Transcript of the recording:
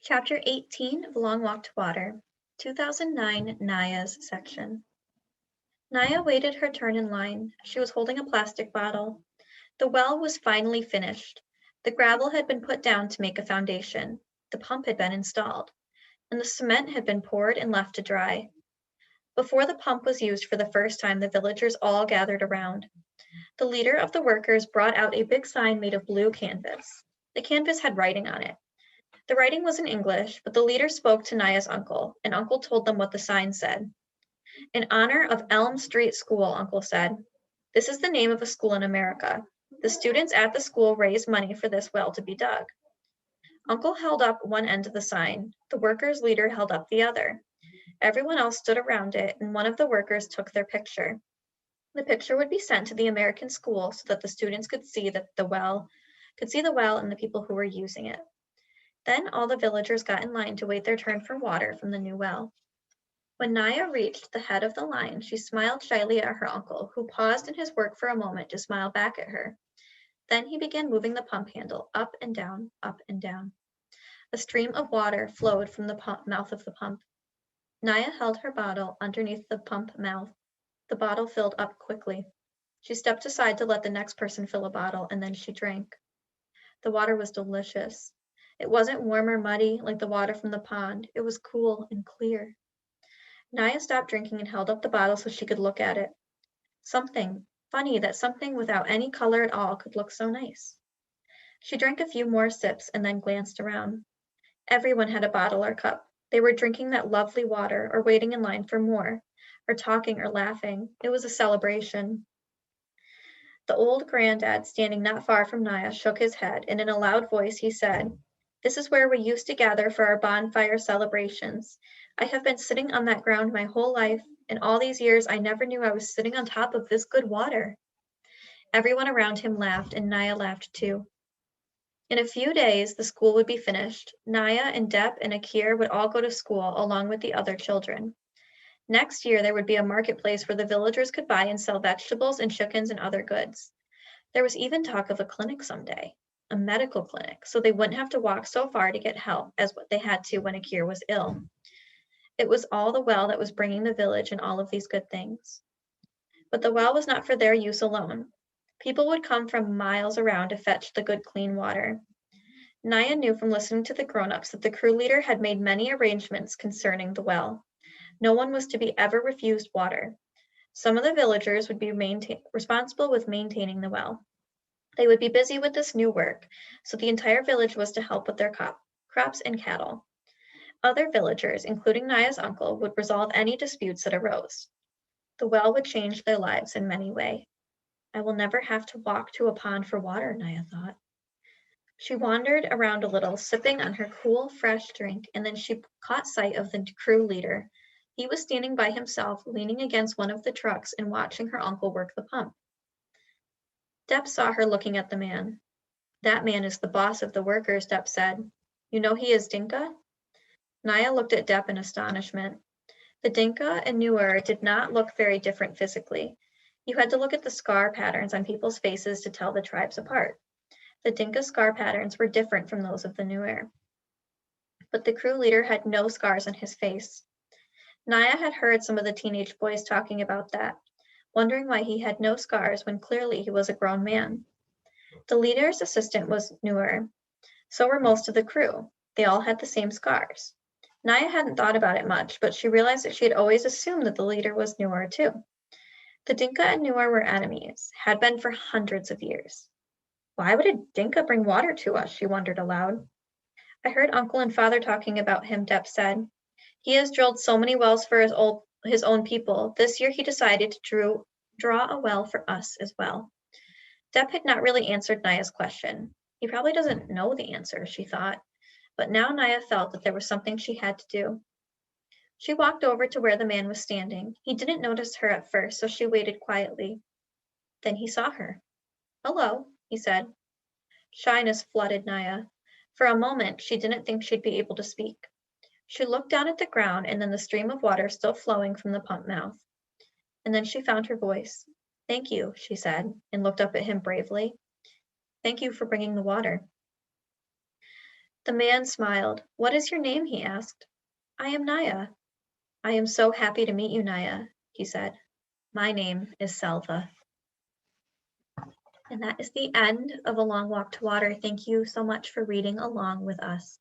Chapter 18 of Long Walk to Water, 2009 Naya's section. Naya waited her turn in line. She was holding a plastic bottle. The well was finally finished. The gravel had been put down to make a foundation. The pump had been installed, and the cement had been poured and left to dry. Before the pump was used for the first time, the villagers all gathered around. The leader of the workers brought out a big sign made of blue canvas. The canvas had writing on it. The writing was in English, but the leader spoke to Naya's uncle, and Uncle told them what the sign said. In honor of Elm Street School, Uncle said. This is the name of a school in America. The students at the school raised money for this well to be dug. Uncle held up one end of the sign. The workers' leader held up the other. Everyone else stood around it, and one of the workers took their picture. The picture would be sent to the American school so that the students could see the well and the people who were using it. Then all the villagers got in line to wait their turn for water from the new well. When Naya reached the head of the line, she smiled shyly at her uncle, who paused in his work for a moment to smile back at her. Then he began moving the pump handle up and down, up and down. A stream of water flowed from the mouth of the pump. Naya held her bottle underneath the pump mouth. The bottle filled up quickly. She stepped aside to let the next person fill a bottle, and then she drank. The water was delicious. It wasn't warm or muddy like the water from the pond. It was cool and clear. Naya stopped drinking and held up the bottle so she could look at it. Funny that something without any color at all could look so nice. She drank a few more sips and then glanced around. Everyone had a bottle or cup. They were drinking that lovely water or waiting in line for more, or talking or laughing. It was a celebration. The old granddad, standing not far from Naya, shook his head, and in a loud voice he said, "This is where we used to gather for our bonfire celebrations. I have been sitting on that ground my whole life, and all these years I never knew I was sitting on top of this good water." Everyone around him laughed, and Naya laughed too. In a few days, the school would be finished. Naya and Dep and Akir would all go to school along with the other children. Next year, there would be a marketplace where the villagers could buy and sell vegetables and chickens and other goods. There was even talk of a clinic someday, a medical clinic, so they wouldn't have to walk so far to get help as what they had to when Akir was ill. It was all the well that was bringing the village and all of these good things. But the well was not for their use alone. People would come from miles around to fetch the good clean water. Naya knew from listening to the grown-ups that the crew leader had made many arrangements concerning the well. No one was to be ever refused water. Some of the villagers would be responsible with maintaining the well. They would be busy with this new work, so the entire village was to help with their crops and cattle. Other villagers, including Naya's uncle, would resolve any disputes that arose. The well would change their lives in many ways. I will never have to walk to a pond for water, Naya thought. She wandered around a little, sipping on her cool, fresh drink, and then she caught sight of the crew leader. He was standing by himself, leaning against one of the trucks and watching her uncle work the pump. Dep saw her looking at the man. "That man is the boss of the workers," Dep said. "You know he is Dinka?" Naya looked at Dep in astonishment. The Dinka and Nuer did not look very different physically. You had to look at the scar patterns on people's faces to tell the tribes apart. The Dinka scar patterns were different from those of the Nuer. But the crew leader had no scars on his face. Naya had heard some of the teenage boys talking about that, wondering why he had no scars when clearly he was a grown man. The leader's assistant was Nuer. So were most of the crew. They all had the same scars. Naya hadn't thought about it much, but she realized that she had always assumed that the leader was Nuer too. The Dinka and Nuer were enemies, had been for hundreds of years. "Why would a Dinka bring water to us?" she wondered aloud. "I heard Uncle and Father talking about him," Dep said. "He has drilled so many wells for his own people. This year he decided to draw a well for us as well." Dep had not really answered Naya's question. He probably doesn't know the answer, she thought, but now Naya felt that there was something she had to do. She walked over to where the man was standing. He didn't notice her at first, so she waited quietly. Then he saw her. "Hello," he said. Shyness flooded Naya. For a moment, she didn't think she'd be able to speak. She looked down at the ground and then the stream of water still flowing from the pump mouth. And then she found her voice. "Thank you," she said, and looked up at him bravely. "Thank you for bringing the water." The man smiled. "What is your name?" he asked. "I am Naya." "I am so happy to meet you, Naya," he said. "My name is Selva." And that is the end of A Long Walk to Water. Thank you so much for reading along with us.